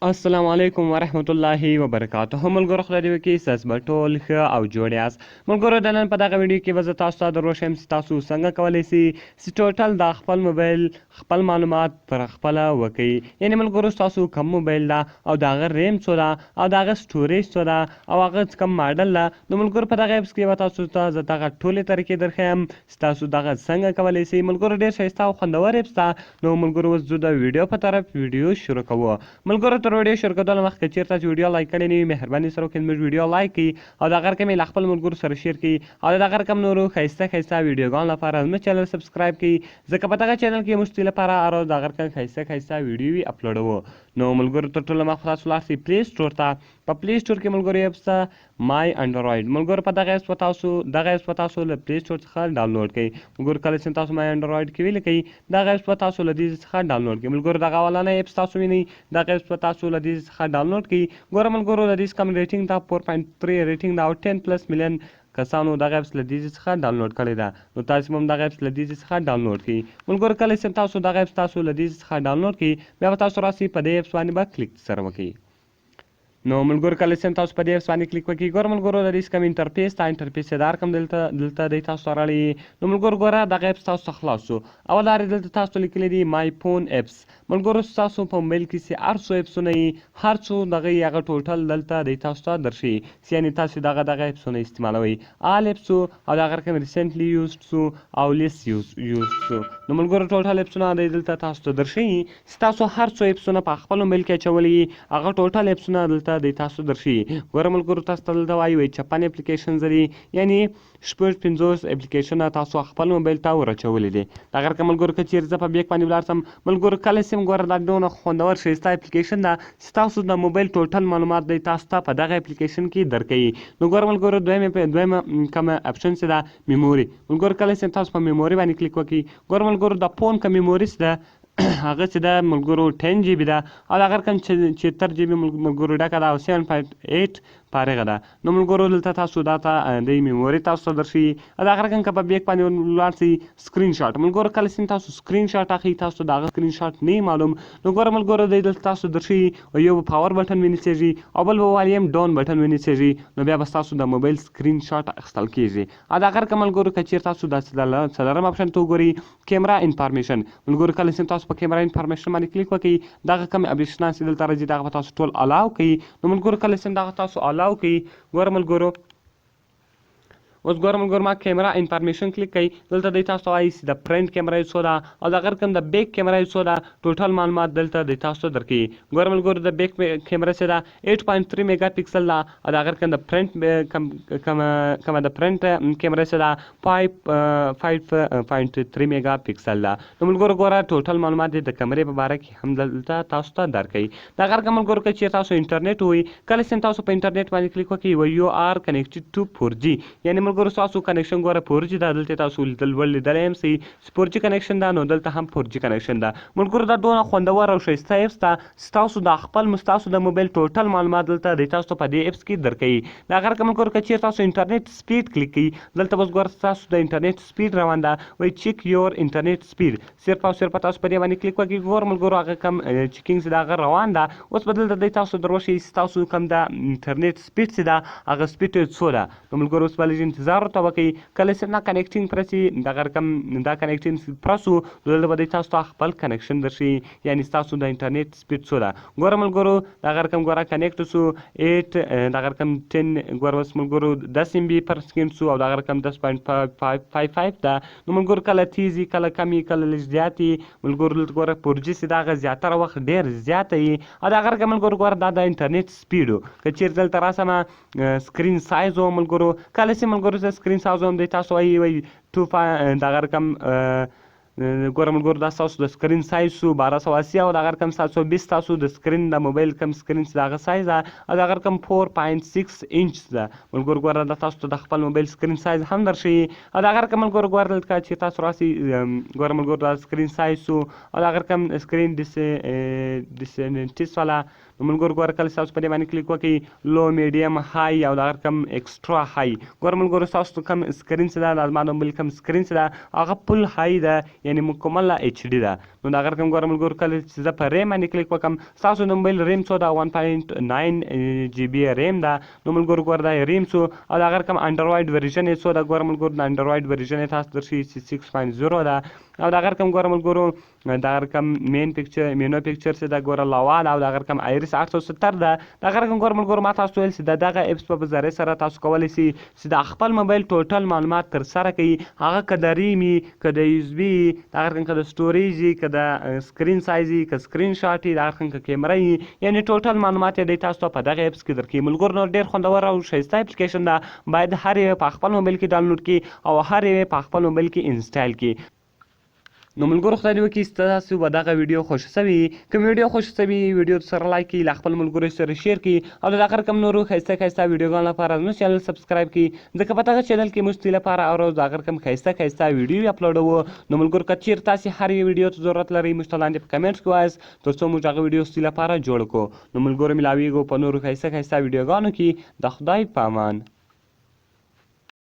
السلام علیکم ورحمت الله وبرکاته. ملګرو خدای دې وکړي ستاسو به ټول ښه او جوړ یاست. ملګرو د نن په دغه ویډیو کې به زه تاسو ته دروښیم چې تاسو څنګه کولی سئ چې ټوټل د خپل موبایل خپل معلومات پر خپله وکړئ. یعنې ملګرو ستاسو کوم موبایل ده او د هغه ریم څو ده او د هغه سټوریج څو ده او هغه کوم ماډل ده، نو ملګرو په دغه ایپس کې به تاسو ته زه دغه ټولې طریقې درښیم چې تاسو دغه څنګه کولی سئ. ملګرو ډېر ښایسته او خوندور ایپس ده. نو ملګرو اوس ځو د ویډیو په طرف ویډیو شروع کوو. ملګرو تر ویډیو شروع کېدلو مخکې چېرته چې ویډیو لایک کړې نه وي مهرباني سره وکړئ زموږ ویډیو لایک کړئ او دغه رقم یې له خپل ملګرو سره شیر کړئ او د دغه رقم نورو ښایسته ویډیوګانو لپاره زموږ چینل سبسکرایب کړئ، ځکه په دغه چینل کې موږ ستاسو لپاره هر ورځ دغه رقم ښایسته ویډیوې اپلوډوو. نو ملګرو تر ټولو مخکې تاسو لاړ شئ پلی سټور ته. په پلی سټور کې ملګرو ایپس ته مای انډرایډ، ملګرو په دغه ایپس به تاسو له پلی سټور څخه ډاونلوډ کړئ. ملګرو کله چې تاسو مای انډرایډ کې ولیکئ دغه ایپس به تاسو له دې څخه ډاونلوډ کړئ. ملګرو دغه اولنی ایپس تاسو وینئ، دغه ایپس به تاسو له دې څخه ډاونلوډ کړئ. ګوره ملګرو د دې کم ریټینګ ده 4.3 ریټینګ ده او 10+ میلیون کسانو دغه ایپس له دې څخه ډاونلوډ کړی ده. نو تاسو هم دغه ایپس له دې څخه ډاونلوډ کړئ. ملګرو کله چې تاسو دغه ایپس تاسو له دې څخه ډاونلوډ کړئ بیا به تاسو راسئ په دې ایپس باندې به کلیک سره وکړئ. نو ملګرو کله چې تاسو په دې ایپس باندې کلیک وکړئ ګوره ملګرو د دې کوم انټرفیس ته انټرفیس یې دا رقم دلته دی تاسو ته راړئ. نو ملګرو ګوره دغه ایپس تاسو ته خلاص شو. اول لارې دلته تاسو لیکلی دی مای فون ایپس. ملګرو ستاسو په موبایل کې چې هر څو ایپسونه یي هر څو دغه یي هغه ټوټل دلته دی تاسو ته درښیي چې یعنې تاسو دغه ایپسونه استعمالوئ. آل ایپسو او د هغه رقم ریسنټلی یوزډ سو او لیس یوزډ سو. نو ملګرو ټوټل ایپسونه دی دلته تاسو ته درښیي چې تاسو هر څو ایپسونه په خپل موبایل کې اچولی یي هغه ټوټل ایپسونه دلته دی تاسو درښیي. ګوره ملګرو تاسو ته دلته وایي 56 اپلیکیشنز لري، یعنې 50 اپلیکیشنه تاسو خپل موبایل ته ورچولی دي. دغه رقم ملګرو که چیرې زه په بیک باندې ولاړ سم ملګرو کله چې ګوره دا دونه خوندور ښایسته اپلیکیشن ده چې تاسو د موبایل ټوټل معلومات دی تاسو ته په دغه اپلیکیشن کې درکوي. نو ګوره ملګرو دویمه کومه اپشن چې ده میموري. ملګرو کله چې تاسو په میموري باندې کلیک وکړئ ګوره ملګرو د فون که میموري چې ده هغه چې ده ملګرو 10 GB ده او د هغه رقم 76 GB ملګرو ډکه ده او 7.8 فارغه ده. نو ملګرو دلته تاسو دا ته د میموري تاسو ته درښیي او د هغه رقم که په بیک باندې ولاړ شئ سکرین شاټ. ملګرو کله چې تاسو سکرین شاټ اخلئ تاسو د هغه سکرین شاټ نه معلوم نو ګوره ملګرو دی دلته تاسو درښیي یو به پاور بټن ونیسېږي او بل به والیم ډاون بټن ونیسېږي. نو بیا به ستاسو د موبایل سکرین شاټ اخیستل کېږي. او د هغه رقم ملګرو که چېرې تاسو دا څلورم اپشن ته وګورئ کیمرا انفارمیشن. ملګرو کله چې تاسو په کیمرا انفارمیشن باندې کلیک وکړئ دغه کوم اپلیکیشنان چې دلته راځي دغه به تاسو ټول الاو کړئ. نو ملګرو کله چې دغه تاسو الاو کړئ ګوره ملګرو اوس ګوره ملګرو ما کیمرا انفارمیشن کلیک کړئ دلته دی تاسو ته وایي چې د فرنټ کیمرا یې څو ده او د هغه رقم د بیک کیمرا یې څو ده ټوټل معلومات دلته دی تاسو ته درکوي. ګوره ملګرو د بیک کیمرا چې ده 8.3 میګا پکسل ده او د هغه رقم د فرنټ کومه د فرنټ کیمرا چې ده 5.3 میګا پکسل ده. نو ملګرو ګوره ټوټل معلومات د کیمرې په باره کې هم دلته تاسو ته درکوي. د هغه رقم ملګرو که چېرې تاسو انټرنیټ ووایي کله چې تاسو په انټرنیټ باندې کلیک وکړئ یو آر کنیکټډ ټو 4G یعنې ملګرو ستاسو کنیکشن ګوره 4G ده دلته تاسو لیدلی یم چې 4G کنیکشن ده نو دلته هم 4G کنیکشن ده. ملګرو دا دونه خوندور او ښایسته ایپس ده چې تاسو د خپل ستاسو د موبایل ټوټل معلومات دلته دی تاسو ته په دې ایپس کې درکوي. د هغه رقم ملګرو که چېرې تاسو انټرنیټ سپیډ کلیک کړئ دلته به ګوره ستاسو د انټرنیټ سپیډ روان ده وایي چیک یور انټرنیټ سپیډ. صرف او صرف تاسو په دې باندې کلیک وکړئ ګوره ملګرو هغه کوم چیکینګ چې ده هغه روان ده. اوس به دلته دی تاسو دروښیي چې تاسو کوم د انټرنیټ سپیډ چې ده هغه سپیډ څو ده. نو ملګرو اوس به لږ انتظار ورته وکړئ. کله چې نه کنیکټینګ پرس وي دغه رقم دا کنیکټینګ پرس و دلته به دی تاسو ته خپل کنیکشن درښیي یعنې ستاسو د انټرنیټ سپیډ څو ده. ګوره ملګرو دغه رقم ګوره کنیکټ سو 8 دغه رقم 10 ګوره اوس ملګرو 10 MB پر سکینډ سو او دغه رقم 10.55 ده. نو ملګرو کله تیز وي کله کم وي کله لږ زیات وي. ملګرو دلته ګوره 4G چې ده هغه زیاتره وخت ډېر زیاته وي او دغه رقم ملګرو ګوره دا د انټرنیټ سپیډ و. که چېرې دلته راسمه سکرین سایز و ملګرو کله چې ملګرو زه سکرین سایز هم دی تاسو وایي دغه رقم ګوره ملګرو دا ستاسو د سکرین سایز سو 1280 او دغه رقم 720 تاسو د سکرین د موبایل کوم سکرین چې د هغه سایز ده او دغه رقم 4.6 انچ ده. ملګرو ګوره دا تاسو ته د خپل موبایل سکرین سایز هم درښیي او دغه رقم ملګرو ګوره دلته چې تاسو راسئ ګوره ملګرو دا سکرین سایز سو او دغه رقم سکرین ډیسنټیس والا. نو ملګرو ګوره کله ستاسو په دې باندې کلیک وکړئ لو میډیم های او دغه رقم ایکسټرا های ګوره ملګرو ستاسو کوم سکرین چې ده زما د موبایل کوم سکرین چې ده هغه فل های ده یعنې مکمله ایچ ډي ده. نو د هغه رقم ګوره ملګرو کله چې زه په ریم باندې کلیک وکړم ستاسو د موبایل ریم څو ده 1.9 GB ریم ده. نو ملګرو ګوره دا ریم څو او د هغه رقم انډروایډ ورژن یې څو ده ګوره ملګرو د انډروایډ ورژن یې تاسو درشي 6.0 ده. او د هغه رقم ګوره ملګرو د هغه رقم مینو پکچر چې ده ګوره لاوال او د هغه رقم آیرس 870 ده. د هغه رقم ګوره ملګرو ما تاسو ویل چې د دغه اپس په ذریعه سره تاسو کولی شئ چې د خپل موبایل ټوټل معلومات ترسره کړئ، هغه که د ریم وي که د یو اس بي وي، د هغه رقم که د سټوریج وي که د سکرین سایز وي که سکرین شاټ وي، د هغه رقم که کیمره وي، یعنې ټوټل معلومات یې دی تاسو ته په دغه اپس کې درکوي. ملګرو نو ډېر خوندور او ښایسته اپلیکیشن ده، باید هر یو په خپل موبایل کې ډاونلوډ کړي او هر یو په خپل موبایل کې انسټال کړي. نو ملګرو خدای دې وکړي ستاسو به دغه ویډیو خوښ شوي. که ویډیو خوښ شوي ویډیو سره لایک کړئ، له خپل ملګرو سره شیر کړئ او د هغه رقم نورو ښایسته ویډیوګانو لپاره زموږ چینل سبسکرایب کړئ، ځکه په دغه چینل کې موږ ستاسو لپاره هر ورځ د هغه رقم ښایسته ویډیو اپلوډوو. نو ملګرو که چیرې تاسې هر یو ویډیو ته ضرورت لرئ موږ ته لاندې په کمنټس کې ووایاست تر څو موږ هغه ویډیو ستاسو لپاره جوړ کړو. نو ملګرو ملاویږو په نورو ښایسته ویډیوګانو کې. د خدای په امان.